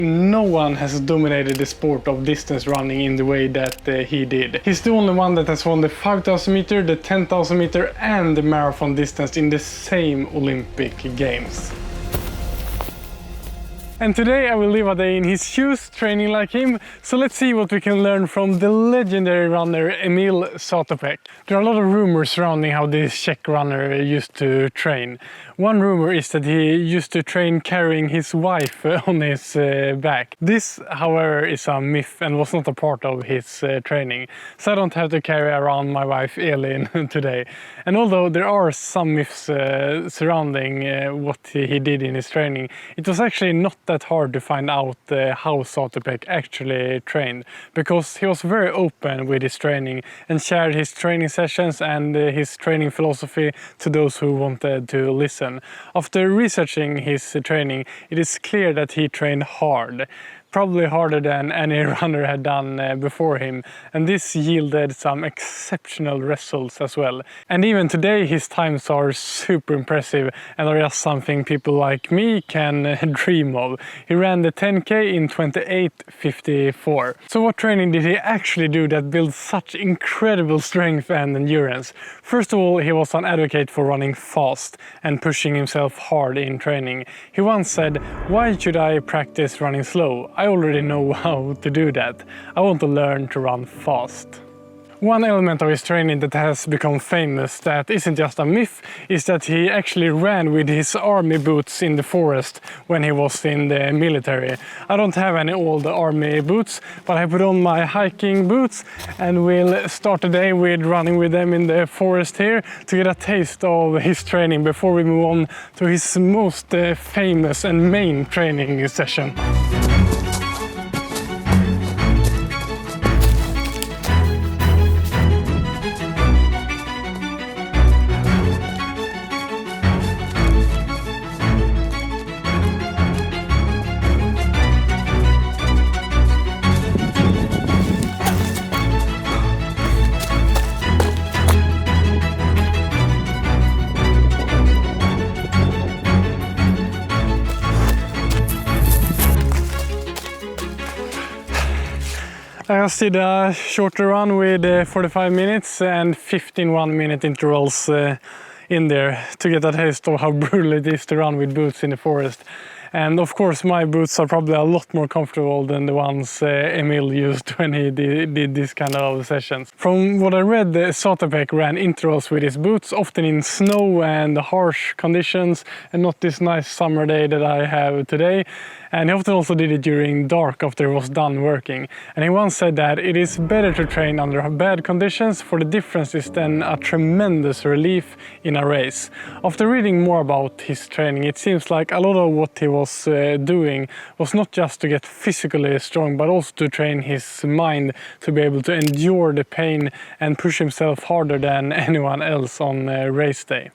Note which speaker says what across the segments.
Speaker 1: No one has dominated the sport of distance running in the way that he did. He's the only one that has won the 5,000 meter, the 10,000 meter and the marathon distance in the same Olympic Games. And today I will live a day in his shoes, training like him, so let's see what we can learn from the legendary runner Emil Zátopek. There are a lot of rumors surrounding how this Czech runner used to train. One rumor is that he used to train carrying his wife on his back. This, however, is a myth and was not a part of his training, so I don't have to carry around my wife Elin today. And although there are some myths surrounding what he did in his training, it was actually not that hard to find out how Zátopek actually trained, because he was very open with his training and shared his training sessions and his training philosophy to those who wanted to listen. After researching his training, it is clear that he trained hard. Probably harder than any runner had done before him, and this yielded some exceptional results as well. And even today his times are super impressive and are just something people like me can dream of. He ran the 10K in 28:54. So what training did he actually do that built such incredible strength and endurance? First of all, he was an advocate for running fast and pushing himself hard in training. He once said, "Why should I practice running slow? I already know how to do that. I want to learn to run fast." One element of his training that has become famous, that isn't just a myth, is that he actually ran with his army boots in the forest when he was in the military. I don't have any old army boots, but I put on my hiking boots and we'll start the day with running with them in the forest here to get a taste of his training before we move on to his most famous and main training session. I just did a shorter run with 45 minutes and 15 1-minute intervals in there to get a taste of how brutal it is to run with boots in the forest. And of course my boots are probably a lot more comfortable than the ones Emil used when he did this kind of sessions. From what I read, Zátopek ran intervals with his boots, often in snow and harsh conditions, and not this nice summer day that I have today. And he often also did it during dark after he was done working. And he once said that it is better to train under bad conditions, for the difference is then a tremendous relief in a race. After reading more about his training, it seems like a lot of what he was doing was not just to get physically strong, but also to train his mind to be able to endure the pain and push himself harder than anyone else on race day.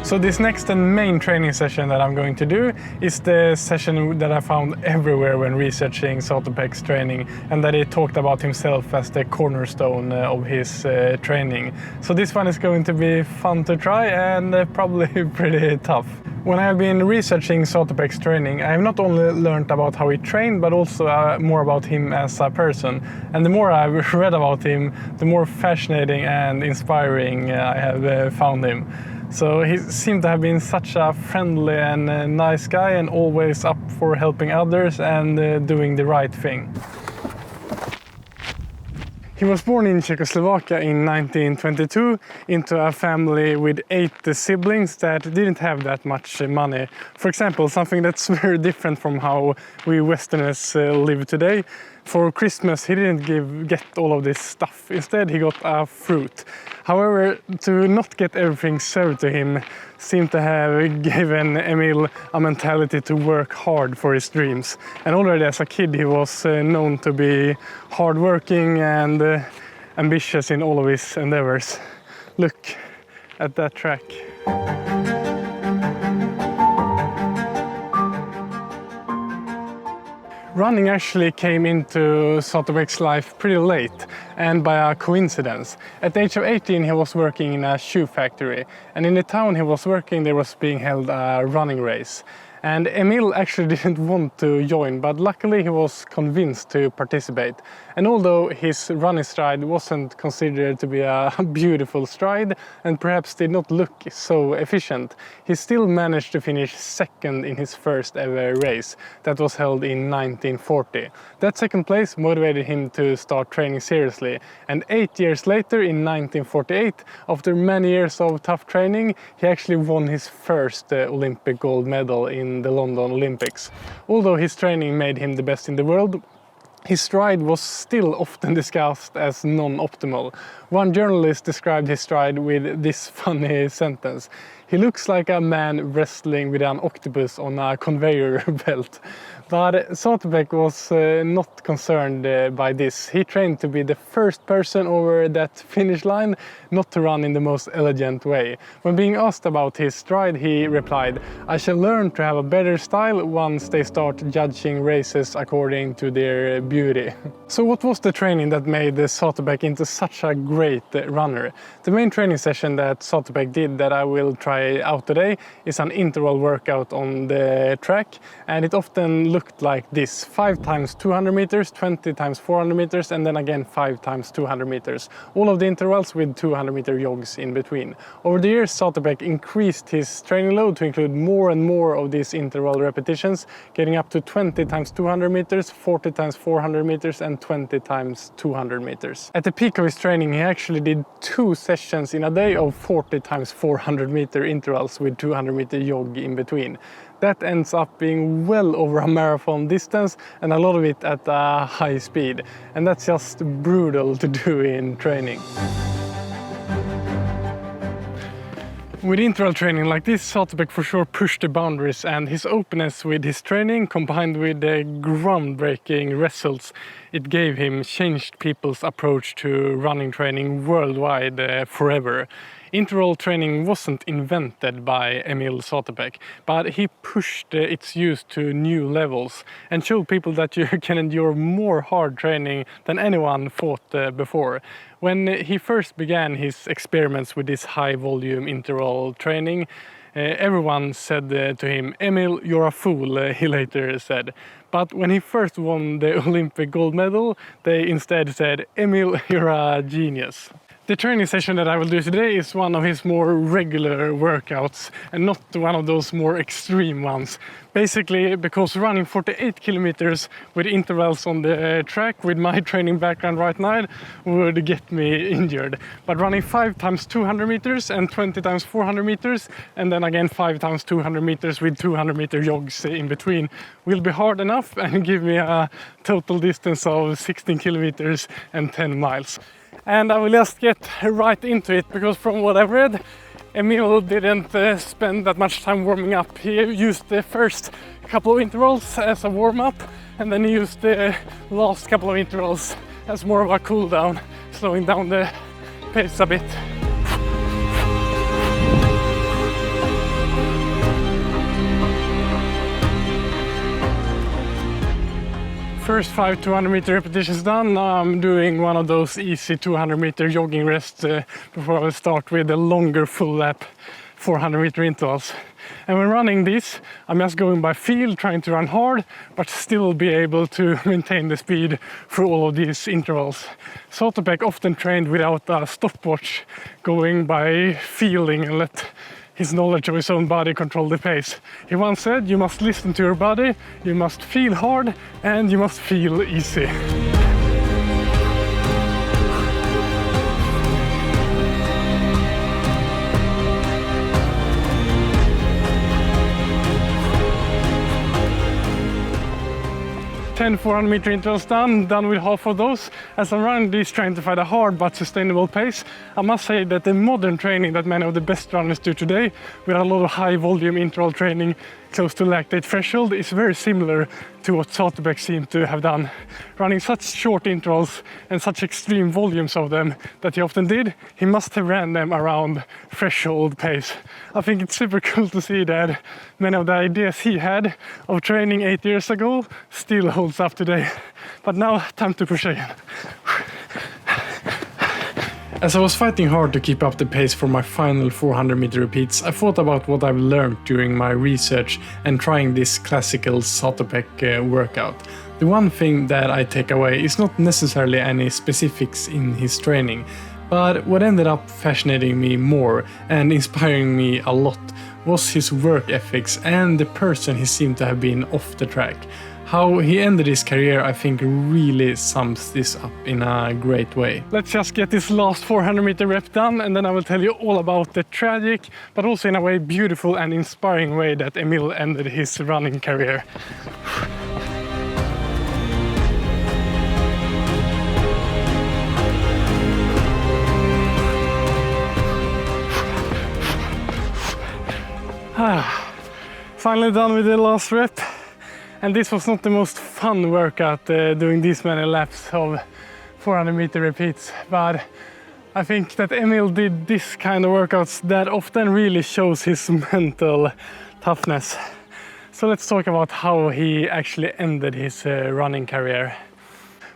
Speaker 1: So this next and main training session that I'm going to do is the session that I found everywhere when researching Zátopek's training, and that he talked about himself as the cornerstone of his training. So this one is going to be fun to try and probably pretty tough. When I have been researching Zátopek's training, I have not only learned about how he trained, but also more about him as a person. And the more I've read about him, the more fascinating and inspiring I have found him. So he seemed to have been such a friendly and nice guy, and always up for helping others and doing the right thing. He was born in Czechoslovakia in 1922 into a family with 8 siblings that didn't have that much money. For example, something that's very different from how we Westerners live today. For Christmas he didn't get all of this stuff. Instead he got a fruit. However, to not get everything served to him seemed to have given Emil a mentality to work hard for his dreams. And already as a kid he was known to be hardworking and ambitious in all of his endeavors. Look at that track. Running actually came into Zátopek's life pretty late and by a coincidence. At the age of 18 he was working in a shoe factory, and in the town he was working there was being held a running race. And Emil actually didn't want to join, but luckily he was convinced to participate. And although his running stride wasn't considered to be a beautiful stride and perhaps did not look so efficient, he still managed to finish second in his first ever race that was held in 1940. That second place motivated him to start training seriously, and 8 years later in 1948, after many years of tough training, he actually won his first Olympic gold medal in the London Olympics. Although his training made him the best in the world, his stride was still often discussed as non-optimal. One journalist described his stride with this funny sentence: "He looks like a man wrestling with an octopus on a conveyor belt." But Zátopek was not concerned by this. He trained to be the first person over that finish line, not to run in the most elegant way. When being asked about his stride, he replied, "I shall learn to have a better style once they start judging races according to their beauty." So what was the training that made Zátopek into such a great runner? The main training session that Zátopek did that I will try out today is an interval workout on the track, and it often looked like this: 5 times 200 meters, 20 times 400 meters, and then again 5 times 200 meters. All of the intervals with 200-meter jogs in between. Over the years, Zátopek increased his training load to include more and more of these interval repetitions, getting up to 20 times 200 meters, 40 times 400 meters, and 20 times 200 meters. At the peak of his training, he actually did 2 sessions in a day of 40 times 400 meter intervals with 200-meter jog in between. That ends up being well over a marathon distance, and a lot of it at a high speed. And that's just brutal to do in training. With interval training like this, Zátopek for sure pushed the boundaries, and his openness with his training combined with the groundbreaking results it gave him changed people's approach to running training worldwide forever. Interval training wasn't invented by Emil Zátopek, but he pushed its use to new levels and showed people that you can endure more hard training than anyone thought before. When he first began his experiments with this high-volume interval training, everyone said to him, "Emil, you're a fool," he later said. But when he first won the Olympic gold medal, they instead said, "Emil, you're a genius." The training session that I will do today is one of his more regular workouts and not one of those more extreme ones. Basically because running 48 kilometers with intervals on the track with my training background right now would get me injured. But running 5 times 200 meters and 20 times 400 meters and then again 5 times 200 meters with 200-meter jogs in between will be hard enough and give me a total distance of 16 kilometers and 10 miles. And I will just get right into it, because from what I've read, Emil didn't spend that much time warming up. He used the first couple of intervals as a warm-up, and then he used the last couple of intervals as more of a cool-down, slowing down the pace a bit. First 5 200-meter repetitions done. Now I'm doing one of those easy 200-meter jogging rests before I will start with the longer full lap 400-meter intervals. And when running this, I'm just going by feel, trying to run hard, but still be able to maintain the speed through all of these intervals. Zátopek often trained without a stopwatch, going by feeling and let his knowledge of his own body control the pace. He once said, "You must listen to your body, you must feel hard, and you must feel easy." 10 400-meter intervals done with half of those. As I'm running these, trying to find a hard but sustainable pace, I must say that the modern training that many of the best runners do today, with a lot of high-volume interval training close to lactate threshold, is very similar to what Zátopek seemed to have done. Running such short intervals and such extreme volumes of them that he often did, he must have ran them around threshold pace. I think it's super cool to see that many of the ideas he had of training 8 years ago still hold thumbs up today. But now, time to push again. As I was fighting hard to keep up the pace for my final 400 meter repeats, I thought about what I've learned during my research and trying this classical Zátopek workout. The one thing that I take away is not necessarily any specifics in his training, but what ended up fascinating me more and inspiring me a lot was his work ethics and the person he seemed to have been off the track. How he ended his career, I think, really sums this up in a great way. Let's just get this last 400 meter rep done, and then I will tell you all about the tragic, but also in a way beautiful and inspiring way that Emil ended his running career. Finally done with the last rep. And this was not the most fun workout, doing these many laps of 400 meter repeats, but I think that Emil did this kind of workouts that often really shows his mental toughness. So let's talk about how he actually ended his running career.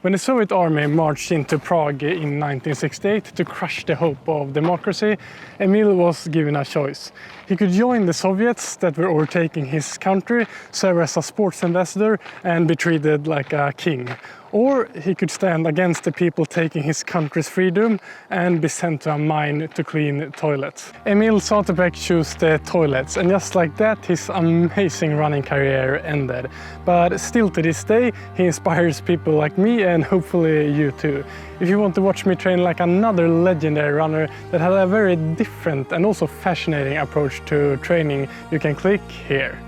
Speaker 1: When the Soviet army marched into Prague in 1968 to crush the hope of democracy, Emil was given a choice. He could join the Soviets that were overtaking his country, serve as a sports ambassador and be treated like a king. Or he could stand against the people taking his country's freedom and be sent to a mine to clean toilets. Emil Zátopek chose the toilets, and just like that his amazing running career ended. But still to this day he inspires people like me and hopefully you too. If you want to watch me train like another legendary runner that had a very different and also fascinating approach to training, you can click here.